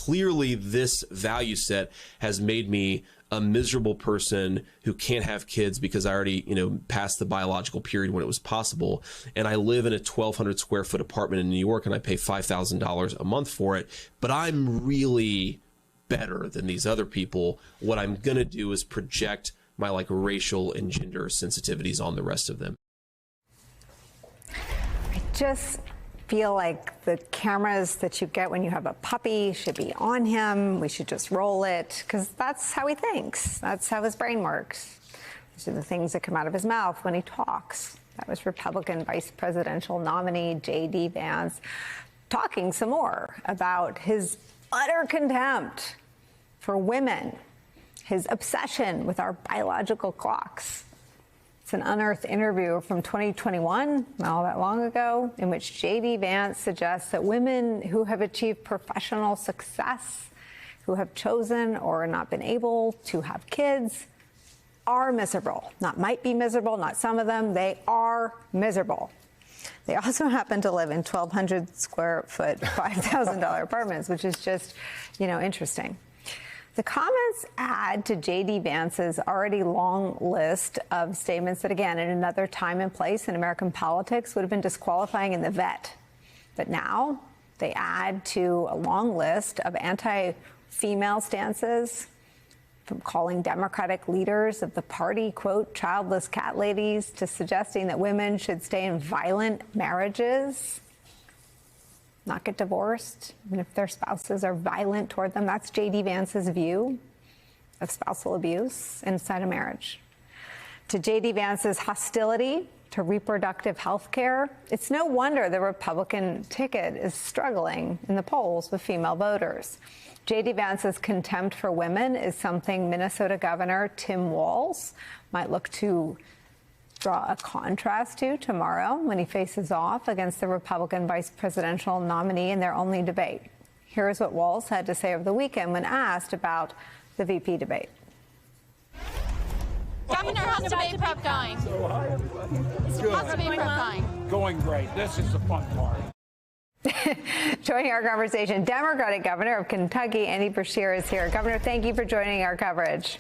clearly this value set has made me a miserable person who can't have kids because I already, passed the biological period when it was possible. And I live in a 1,200 square foot apartment in New York and I pay $5,000 a month for it. But I'm really better than these other people. What I'm going to do is project my racial and gender sensitivities on the rest of them. I just feel like the cameras that you get when you have a puppy should be on him. We should just roll it because that's how he thinks. That's how his brain works. These are the things that come out of his mouth when he talks. That was Republican vice presidential nominee J.D. Vance talking some more about his utter contempt for women, his obsession with our biological clocks. It's an unearthed interview from 2021, not all that long ago, in which J.D. Vance suggests that women who have achieved professional success, who have chosen or not been able to have kids, are miserable. Not might be miserable, not some of them, they are miserable. They also happen to live in 1,200 square foot, $5,000 apartments, which is just, interesting. The comments add to J.D. Vance's already long list of statements that, again, at another time and place in American politics would have been disqualifying in the vet. But now they add to a long list of anti-female stances, from calling Democratic leaders of the party, quote, childless cat ladies, to suggesting that women should stay in violent marriages, not get divorced, even if their spouses are violent toward them. That's J.D. Vance's view of spousal abuse inside a marriage. To J.D. Vance's hostility to reproductive health care, it's no wonder the Republican ticket is struggling in the polls with female voters. J.D. Vance's contempt for women is something Minnesota Governor Tim Walz might look to draw a contrast to tomorrow when he faces off against the Republican vice presidential nominee in their only debate. Here's what Walz had to say over the weekend when asked about the VP debate. Governor, how's debate prep going? So hi, everybody. How's debate prep going? Going great. This is the fun part. Joining our conversation, Democratic Governor of Kentucky, Andy Beshear, is here. Governor, thank you for joining our coverage.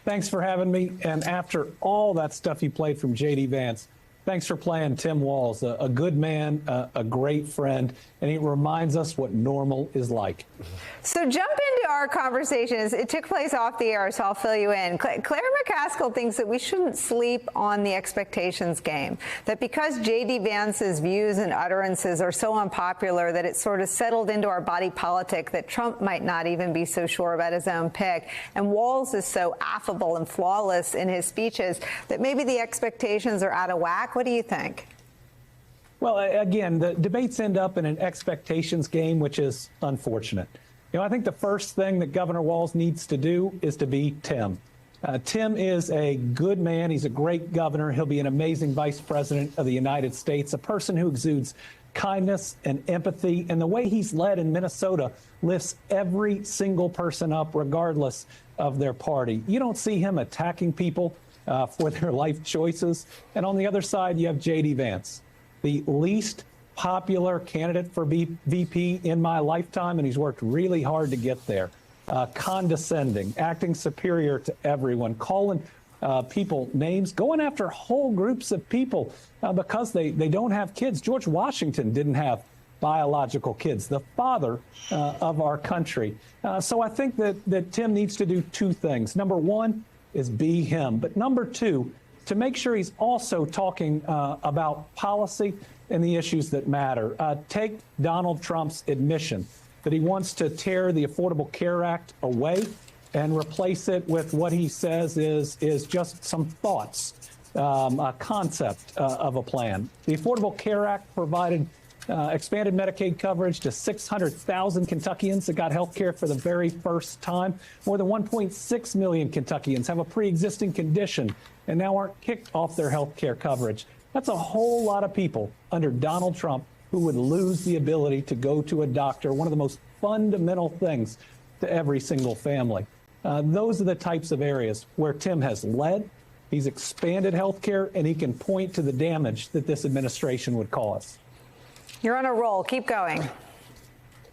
Thanks for having me. And after all that stuff you played from J.D. Vance, thanks for playing Tim Walz, a good man, a great friend, and he reminds us what normal is like. So jump into our conversation. It took place off the air, so I'll fill you in. Claire McCaskill thinks that we shouldn't sleep on the expectations game, that because J.D. Vance's views and utterances are so unpopular that it's sort of settled into our body politic that Trump might not even be so sure about his own pick, and Walz is so affable and flawless in his speeches that maybe the expectations are out of whack. What do you think? Well, again, the debates end up in an expectations game, which is unfortunate. I think the first thing that Governor Walz needs to do is to be Tim. Tim is a good man. He's a great governor. He'll be an amazing vice president of the United States, a person who exudes kindness and empathy. And the way he's led in Minnesota lifts every single person up, regardless of their party. You don't see him attacking people for their life choices. And on the other side, you have J.D. Vance, the least popular candidate for VP in my lifetime, and he's worked really hard to get there. Condescending, acting superior to everyone, calling people names, going after whole groups of people because they don't have kids. George Washington didn't have biological kids, the father of our country. So I think that Tim needs to do two things. Number one is be him. But number two, to make sure he's also talking about policy and the issues that matter. Take Donald Trump's admission that he wants to tear the Affordable Care Act away and replace it with what he says is just some thoughts, a concept of a plan. The Affordable Care Act provided expanded Medicaid coverage to 600,000 Kentuckians that got health care for the very first time. More than 1.6 million Kentuckians have a pre-existing condition and now aren't kicked off their health care coverage. That's a whole lot of people under Donald Trump who would lose the ability to go to a doctor, one of the most fundamental things to every single family. Those are the types of areas where Tim has led. He's expanded health care, and he can point to the damage that this administration would cause. You're on a roll. Keep going.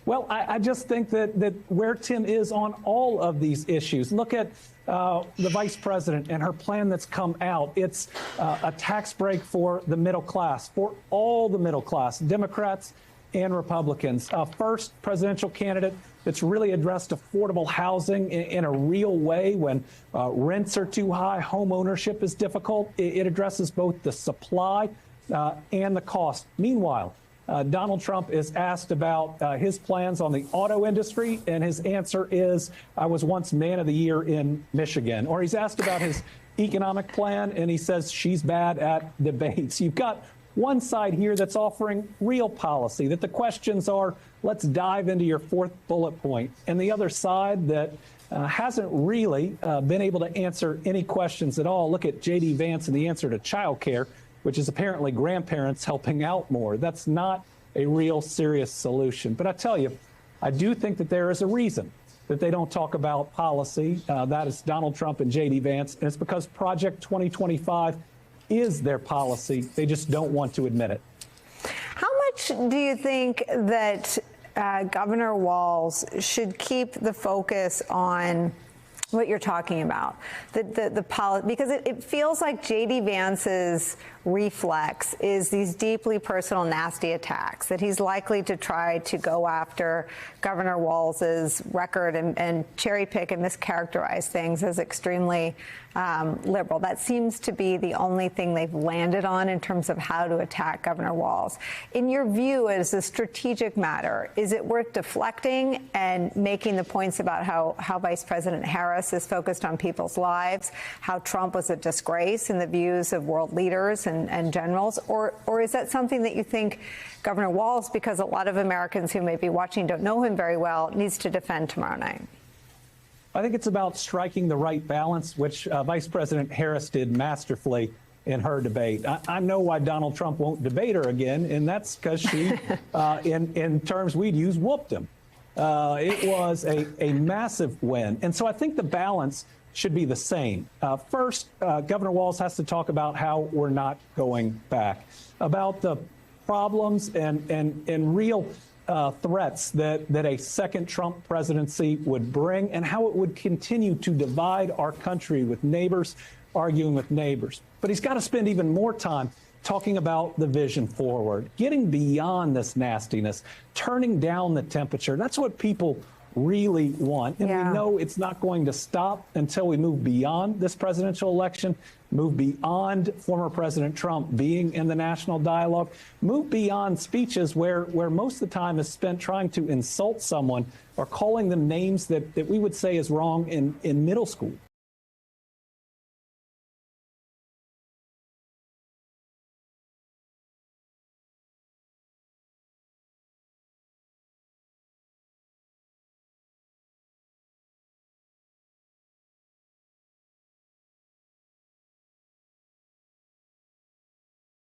Well, I just think that where Tim is on all of these issues. Look at the vice president and her plan that's come out. It's a tax break for the middle class, for all the middle class, Democrats and Republicans. First presidential candidate that's really addressed affordable housing in a real way when rents are too high, home ownership is difficult. It addresses both the supply and the cost. Meanwhile, Donald Trump is asked about his plans on the auto industry, and his answer is, I was once man of the year in Michigan. Or he's asked about his economic plan, and he says she's bad at debates. You've got one side here that's offering real policy, that the questions are, let's dive into your fourth bullet point, and the other side that hasn't really been able to answer any questions at all. Look at J.D. Vance and the answer to child care, which is apparently grandparents helping out more. That's not a real serious solution. But I tell you, I do think that there is a reason that they don't talk about policy. That is Donald Trump and J.D. Vance, and it's because Project 2025 is their policy. They just don't want to admit it. How much do you think that Governor Walz should keep the focus on what you're talking about, because it feels like J.D. Vance's reflex is these deeply personal, nasty attacks, that he's likely to try to go after Governor Walz's record and cherry pick and mischaracterize things as extremely liberal. That seems to be the only thing they've landed on in terms of how to attack Governor Walz. In your view, as a strategic matter, is it worth deflecting and making the points about how Vice President Harris is focused on people's lives, how Trump was a disgrace in the views of world leaders and generals, or is that something that you think Governor Walz, because a lot of Americans who may be watching don't know him very well, needs to defend tomorrow night? I think it's about striking the right balance, which Vice President Harris did masterfully in her debate. I know why Donald Trump won't debate her again, and that's because she, in terms we'd use, whooped him. It was a massive win. And so I think the balance should be the same. First, Governor Walz has to talk about how we're not going back, about the problems and real threats that a second Trump presidency would bring, and how it would continue to divide our country with neighbors arguing with neighbors. But he's got to spend even more time talking about the vision forward, getting beyond this nastiness, turning down the temperature. That's what people really want. And we know it's not going to stop until we move beyond this presidential election, move beyond former President Trump being in the national dialogue, move beyond speeches where most of the time is spent trying to insult someone or calling them names that we would say is wrong in middle school.